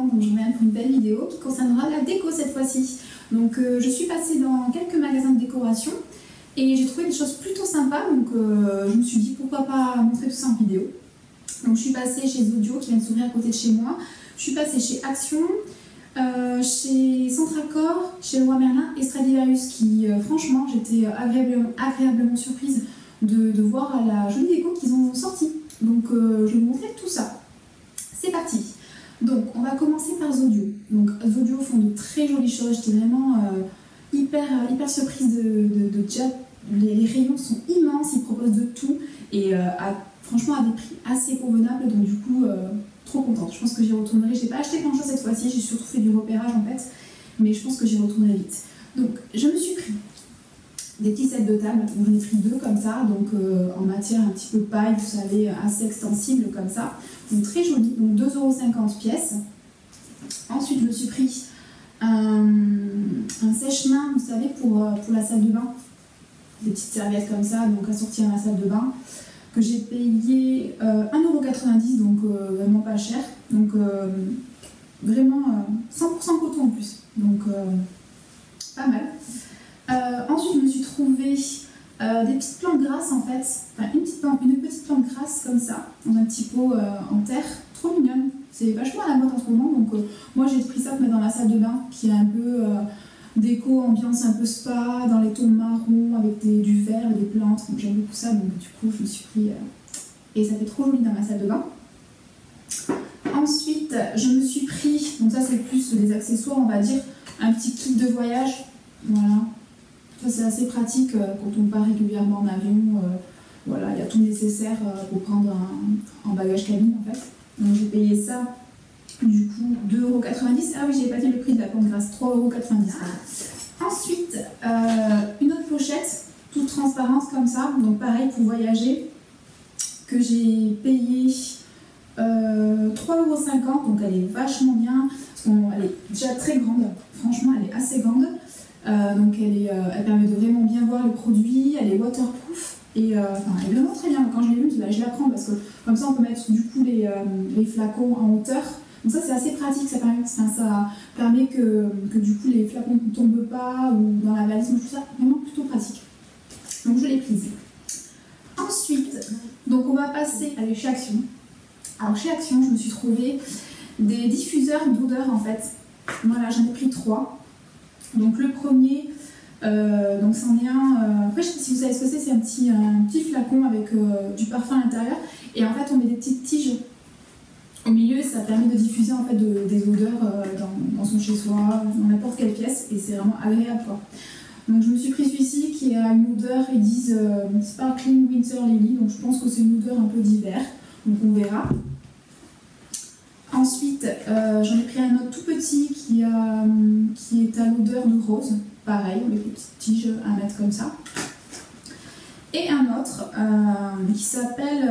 monde, donc je reviens pour une belle vidéo qui concernera la déco cette fois-ci. Donc je suis passée dans quelques magasins de décoration et j'ai trouvé des choses plutôt sympas, donc je me suis dit pourquoi pas montrer tout ça en vidéo. Donc je suis passée chez Zodio qui vient de s'ouvrir à côté de chez moi, je suis passée chez Action, chez Centracor, chez Leroy Merlin et Stradivarius qui franchement j'étais agréablement surprise de voir la jolie déco qu'ils ont sorti. Donc je vais vous montrer tout ça. C'est parti. Donc on va commencer par Zodio. Donc Zodio font de très jolies choses, j'étais vraiment hyper surprise de déjà, les rayons sont immenses, ils proposent de tout et franchement à des prix assez convenables, donc du coup trop contente. Je pense que j'y retournerai, j'ai pas acheté grand chose cette fois-ci, j'ai surtout fait du repérage en fait, mais je pense que j'y retournerai vite. Donc je me suis pris des petits sets de table, donc j'en ai pris deux comme ça, donc en matière un petit peu paille, vous savez, assez extensible comme ça, donc très joli, donc 2,50 € pièce. Ensuite je me suis pris un sèche-main, vous savez, pour la salle de bain, des petites serviettes comme ça, donc assorties à ma salle de bain, que j'ai payé 1,90 €, donc vraiment pas cher, donc vraiment 100% coton en plus, donc pas mal. Ensuite je me suis trouvé des petites plantes grasses en fait, enfin une petite plante grasse comme ça, dans un petit pot en terre, trop mignonne, c'est vachement à la mode en ce moment, donc moi j'ai pris ça pour mettre dans ma salle de bain, qui est un peu déco, ambiance un peu spa, dans les tons marrons, avec du vert et des plantes, donc j'aime beaucoup ça, donc du coup je me suis pris, et ça fait trop joli dans ma salle de bain. Ensuite je me suis pris, donc ça c'est plus des accessoires on va dire, un petit kit de voyage, voilà. Ça c'est assez pratique quand on part régulièrement en avion, voilà, il y a tout nécessaire pour prendre en bagage cabine en fait. Donc j'ai payé ça du coup 2,90 €. Ah oui, j'ai pas dit le prix de la plante grasse, 3,90 €. Ensuite, une autre pochette, toute transparente comme ça, donc pareil pour voyager, que j'ai payé 3,50 €, donc elle est vachement bien, parce qu'elle est déjà très grande, franchement elle est assez grande. Donc elle permet de vraiment bien voir les produits, elle est waterproof et enfin, elle est vraiment très bien. Quand je l'ai vue, je la prends parce que comme ça on peut mettre du coup les flacons en hauteur. Donc ça c'est assez pratique, ça permet que du coup les flacons ne tombent pas ou dans la valise, tout ça, vraiment plutôt pratique. Donc je l'ai prise. Ensuite, donc on va passer à chez Action. Alors chez Action, je me suis trouvé des diffuseurs d'odeur en fait. Voilà, j'en ai pris 3. Donc le premier, donc c'en est un, après je sais pas si vous savez ce que c'est un petit flacon avec du parfum à l'intérieur et en fait on met des petites tiges au milieu et ça permet de diffuser en fait des odeurs dans son chez-soi, dans n'importe quelle pièce et c'est vraiment agréable quoi. Donc je me suis pris celui-ci qui a une odeur, ils disent Sparkling Winter Lily, donc je pense que c'est une odeur un peu d'hiver, donc on verra. Ensuite, j'en ai pris un autre tout petit qui est à l'odeur de rose, pareil, avec des petites tiges à mettre comme ça. Et un autre qui s'appelle,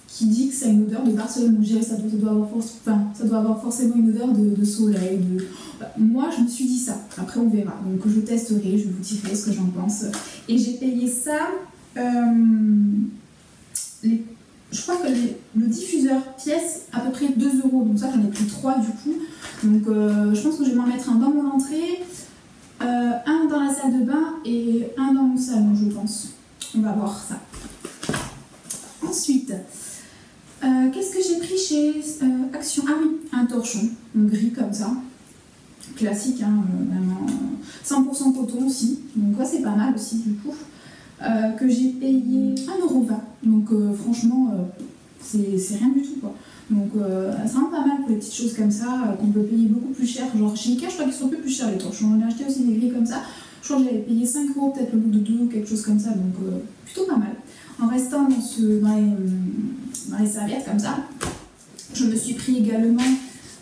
qui dit que c'est une odeur de Barcelone. Donc ça doit avoir forcément une odeur de soleil. Moi, je me suis dit ça. Après, on verra. Donc je testerai, je vous dirai ce que j'en pense. Et j'ai payé ça. Je crois que le diffuseur pièce à peu près 2 €, donc ça j'en ai pris 3 du coup. Donc je pense que je vais m'en mettre un dans mon entrée, un dans la salle de bain et un dans mon salon je pense. On va voir ça. Ensuite, qu'est-ce que j'ai pris chez Action? Ah oui, un torchon, donc gris comme ça. Classique, hein, vraiment 100% coton aussi, donc ouais, c'est pas mal aussi du coup. Que j'ai payé 1,20 €, donc franchement c'est rien du tout quoi. Donc c'est vraiment pas mal pour les petites choses comme ça qu'on peut payer beaucoup plus cher, genre chez Ikea je crois qu'ils sont un peu plus chers les torches, on en a acheté aussi des gris comme ça, je crois que j'avais payé 5 € peut-être le bout de 2 ou quelque chose comme ça, donc plutôt pas mal. En restant dans les serviettes comme ça, je me suis pris également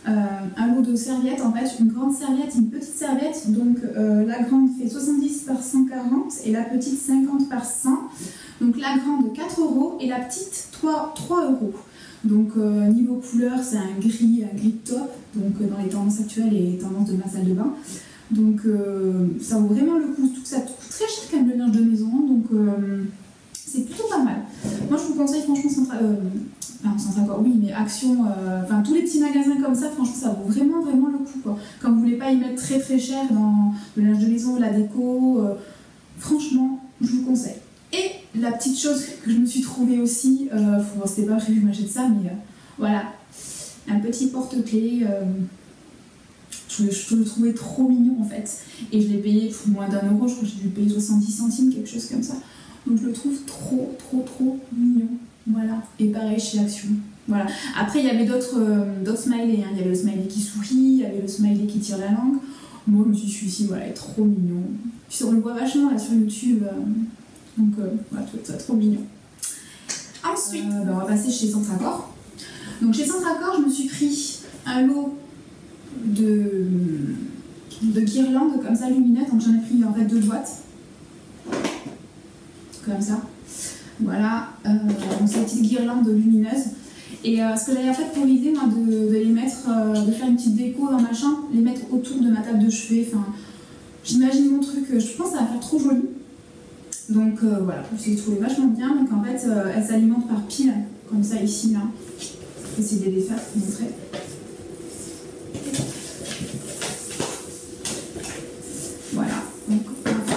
un lot de serviettes, en fait, une grande serviette, une petite serviette, donc la grande fait 70 par 140 et la petite 50 par 100, donc la grande 4 € et la petite 3 €. Donc niveau couleur, c'est un gris top, donc dans les tendances actuelles et les tendances de ma salle de bain. Donc ça vaut vraiment le coup, ça coûte très cher quand même le linge de maison, donc c'est plutôt pas mal. Moi je vous conseille franchement enfin Centracor oui, mais Action, enfin tous les petits magasins comme ça, franchement ça vaut vraiment vraiment le coup quoi. Quand vous voulez pas y mettre très très cher dans le linge de maison, la déco, franchement je vous conseille. Et la petite chose que je me suis trouvée aussi, bon, c'était pas prévu que je m'achète ça, mais voilà, un petit porte-clés. Je le trouvais trop mignon en fait. Et je l'ai payé pour moins d'1 euro, je crois que j'ai dû payer 70 centimes, quelque chose comme ça. Donc je le trouve trop trop trop mignon. Voilà. Et pareil chez Action. Voilà. Après il y avait d'autres smileys. Hein. Il y avait le smiley qui sourit, il y avait le smiley qui tire la langue. Moi je me suis dit celui-ci, voilà, il est trop mignon. Puis on le voit vachement là sur YouTube. Donc voilà, je trouve ça trop mignon. Ensuite, on va passer chez Centracor. Donc chez Centracor, je me suis pris un lot de guirlandes comme ça lumineuses, donc j'en ai pris en fait 2 boîtes comme ça, voilà, donc ces petites guirlandes lumineuses. Et ce que j'avais en fait pour l'idée moi de les mettre, de faire une petite déco dans ma chambre, les mettre autour de ma table de chevet, enfin j'imagine mon truc, je pense que ça va faire trop joli. Donc voilà, je les trouvais vachement bien. Donc en fait elles s'alimentent par pile, comme ça ici là. Je vais essayer de les faire pour vous montrer. Voilà, donc en fait,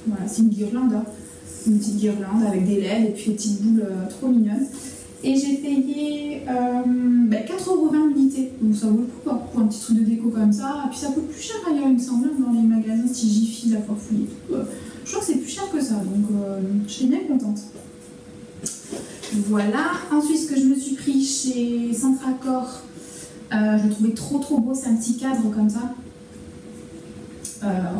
voilà, c'est une guirlande, hein. Une petite guirlande avec des LED et puis des petites boules trop mignonnes. Et j'ai payé 4,20 € l'unité, donc ça vaut le coup quoi, pour un petit truc de déco comme ça. Et puis ça coûte plus cher ailleurs, il me semble, dans les magasins style Jiffy, La Forfouille et tout. Je crois que c'est plus cher que ça, donc je suis bien contente. Voilà, ensuite ce que je me suis pris chez Centracor, je le trouvais trop trop beau, c'est un petit cadre comme ça.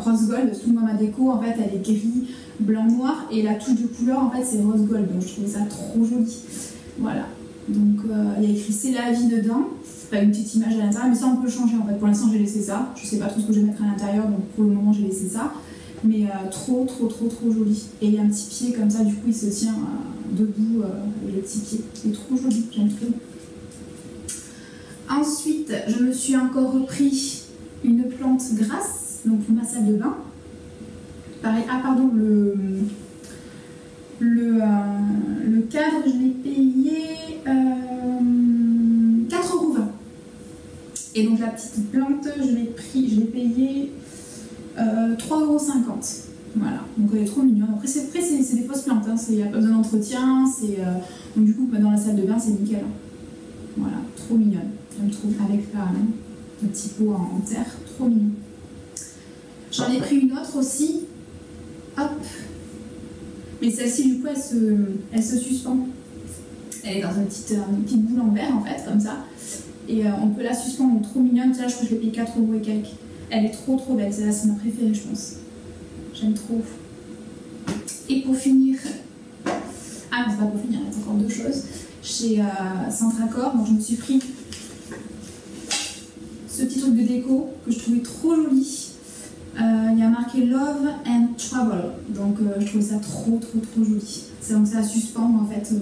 Rose gold, tout dans ma déco, en fait elle est gris, blanc, noir, et la touche de couleur en fait c'est rose gold, donc je trouvais ça trop joli. Voilà, donc il y a écrit c'est la vie dedans, enfin, une petite image à l'intérieur, mais ça on peut le changer en fait. Pour l'instant j'ai laissé ça, je sais pas trop ce que je vais mettre à l'intérieur, donc pour le moment j'ai laissé ça, mais trop trop trop trop joli. Et il y a un petit pied comme ça, du coup il se tient debout avec le petit pied, c'est trop joli, j'aime trop. Ensuite je me suis encore repris une plante grasse, donc pour ma salle de bain. Pareil, ah pardon, le cadre, je l'ai payé 4,20 €. Et donc la petite plante, je l'ai payé 3,50 €. Voilà, donc elle est trop mignonne. Après, c'est des fausses plantes, hein. Il n'y a pas besoin d'entretien. Donc du coup, dans la salle de bain, c'est nickel. Hein. Voilà, trop mignonne. J'aime trop, avec le petit pot en terre, trop mignon. J'en ai pris une autre aussi. Hop. Mais celle-ci, du coup, elle se suspend. Elle est dans une petite boule en verre, en fait, comme ça. Et on peut la suspendre, donc trop mignonne. Là, je crois que je l'ai payé 4 € et quelques. Elle est trop trop belle. Celle-là, c'est ma préférée, je pense. J'aime trop. Et pour finir... Ah, non, c'est pas pour finir, il y a encore 2 choses. Chez Centracor, donc je me suis pris ce petit truc de déco que je trouvais trop joli. Il y a marqué Love and Travel, donc je trouvais ça trop trop trop joli. C'est donc ça à suspendre en fait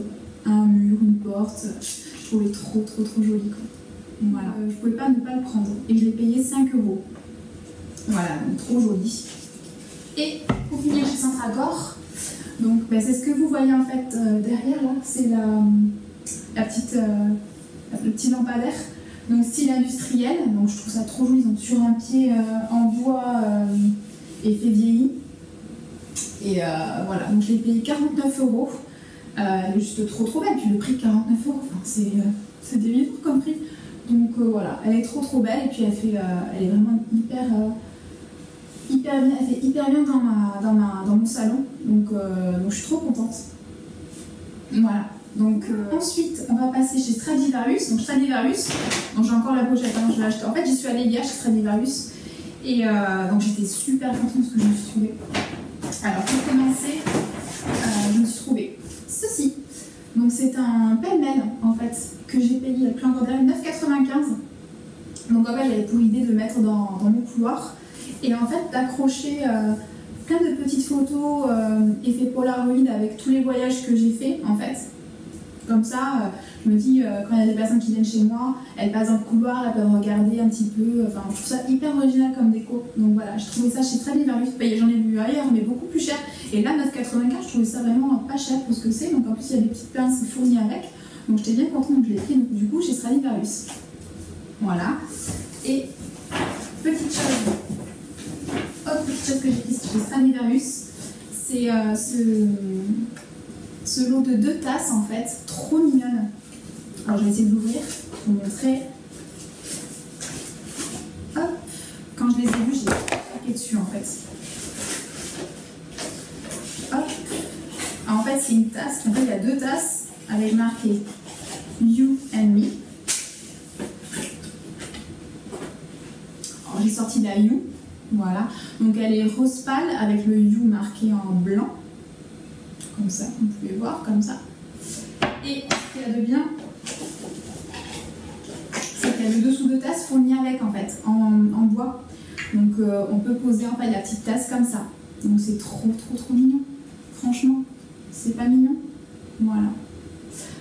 un mur, une porte. Je trouvais trop trop trop joli quoi. Voilà, je pouvais pas ne pas le prendre et je l'ai payé 5 €. Voilà, donc trop joli. Et pour finir chez Centracor, donc c'est ce que vous voyez en fait derrière là, c'est le petit lampadaire. Donc style industriel, donc je trouve ça trop joli, donc sur un pied en bois effet vieilli. Et voilà, donc je l'ai payé 49 €. Elle est juste trop trop belle, puis le prix 49 €, enfin, c'est délire comme prix. Donc voilà, elle est trop trop belle et puis elle est vraiment hyper bien, elle fait hyper bien dans mon salon, donc je suis trop contente. Voilà. Donc ensuite, on va passer chez Stradivarius. Donc Stradivarius, donc j'ai encore la pochette, hein, je l'ai acheté. En fait, j'y suis allée hier chez Stradivarius et donc j'étais super contente de ce que je me suis trouvée. Alors pour commencer, je me suis trouvée ceci. Donc c'est un pêle-mêle en fait que j'ai payé le plein d'ordre 9,95 €. Donc en fait, j'avais pour idée de le mettre dans mon couloir et en fait d'accrocher plein de petites photos effet Polaroid avec tous les voyages que j'ai fait en fait. Comme ça, je me dis, quand il y a des personnes qui viennent chez moi, elles passent dans le couloir, elles peuvent regarder un petit peu. Enfin, je trouve ça hyper original comme déco. Donc voilà, j'ai trouvé ça chez Stradivarius. J'en ai vu ailleurs, mais beaucoup plus cher. Et là, 9,95 €, je trouvais ça vraiment pas cher pour ce que c'est. Donc en plus, il y a des petites pinces fournies avec. Donc j'étais bien contente, donc je l'ai pris du coup chez Stradivarius. Voilà. Et petite chose, petite chose que j'ai prise chez Stradivarius, c'est ce lot de 2 tasses en fait, trop mignonne. Alors je vais essayer de l'ouvrir pour vous montrer. Hop, quand je les ai vus, j'ai cliqué dessus en fait. Hop. En fait, c'est une tasse. En fait, il y a 2 tasses avec marqué You and Me. Alors, j'ai sorti la You. Voilà. Donc, elle est rose pâle avec le You marqué en blanc. Comme ça, vous pouvez voir, comme ça. Et ce qu'il y a de bien, c'est qu'il y a le dessous de tasse fourni avec en fait, en bois. Donc, on peut poser en fait la petite tasse comme ça. Donc, c'est trop mignon. Franchement, c'est pas mignon? Voilà.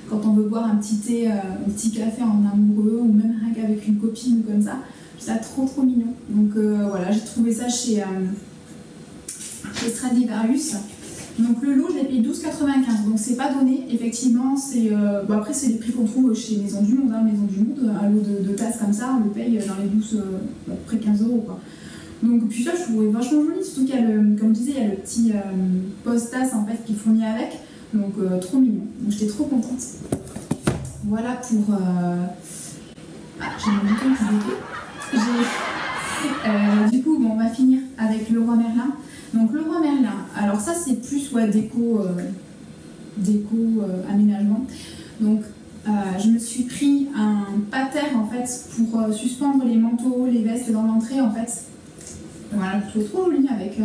Quand on veut boire un petit thé, un petit café en amoureux, ou même rien qu'avec une copine comme ça, c'est trop mignon. Donc voilà, j'ai trouvé ça chez Stradivarius. Donc le lot, je l'ai payé 12,95. Donc c'est pas donné, effectivement. C'est après, c'est les prix qu'on trouve chez Maison du Monde. Maison du Monde, un lot de tasses comme ça, on le paye dans les 12, près 15 € quoi. Donc, puis ça, je trouvais vachement joli, surtout qu'il y a comme je disais, il y a le petit post-tasse en fait qui fournit avec, donc trop mignon. Donc j'étais trop contente. Voilà pour. J'ai mon bouton qui défait. Du coup, bon, on va finir avec le Roi Merlin. Donc le Roi Merlin, alors ça c'est plus déco aménagement. Donc je me suis pris un pater en fait pour suspendre les manteaux, les vestes dans l'entrée en fait. Voilà, je trouve trop joli avec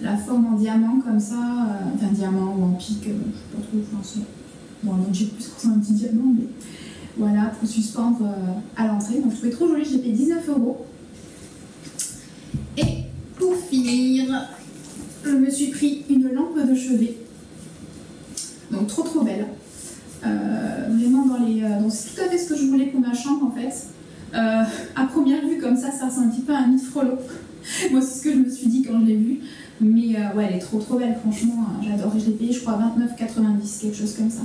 la forme en diamant comme ça, enfin diamant ou en pique, je sais pas trop, enfin, bon, non, j'ai plus qu'on un petit diamant, mais voilà, pour suspendre à l'entrée. Donc je trouvais trop joli, j'ai payé 19 €. Et pour finir, je me suis pris une lampe de chevet, donc trop belle. Vraiment c'est tout à fait ce que je voulais pour ma chambre en fait. À première vue comme ça ressemble un petit peu à un nid de frelon. Moi c'est ce que je me suis dit quand je l'ai vue, mais ouais, elle est trop belle, franchement, j'adore. Je l'ai payée je crois 29,90, quelque chose comme ça.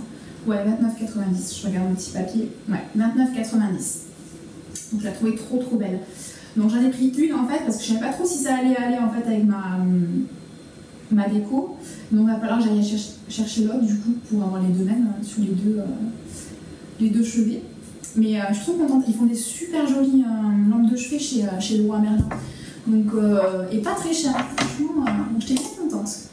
Ouais, 29,90, je regarde mon petit papier. Ouais, 29,90. Donc je la trouvais trop belle. Donc j'en ai pris une en fait parce que je savais pas trop si ça allait aller en fait avec ma déco. Donc il va falloir que j'aille chercher l'autre du coup pour avoir les deux mêmes sur les deux chevets. Mais je suis trop contente, ils font des super jolies lampes de chevet chez le Roi Merlin. Donc, et pas très cher, franchement, j'étais bien contente.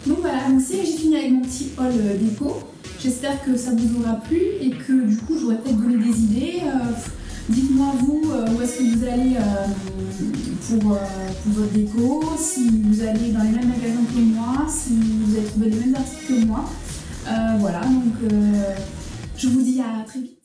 Donc voilà, j'ai fini avec mon petit haul déco. J'espère que ça vous aura plu et que du coup j'aurais peut-être donné des idées. Dites-moi vous, où est-ce que vous allez pour votre déco, si vous allez dans les mêmes magasins que moi, si vous avez trouvé les mêmes articles que moi. Voilà, donc je vous dis à très vite.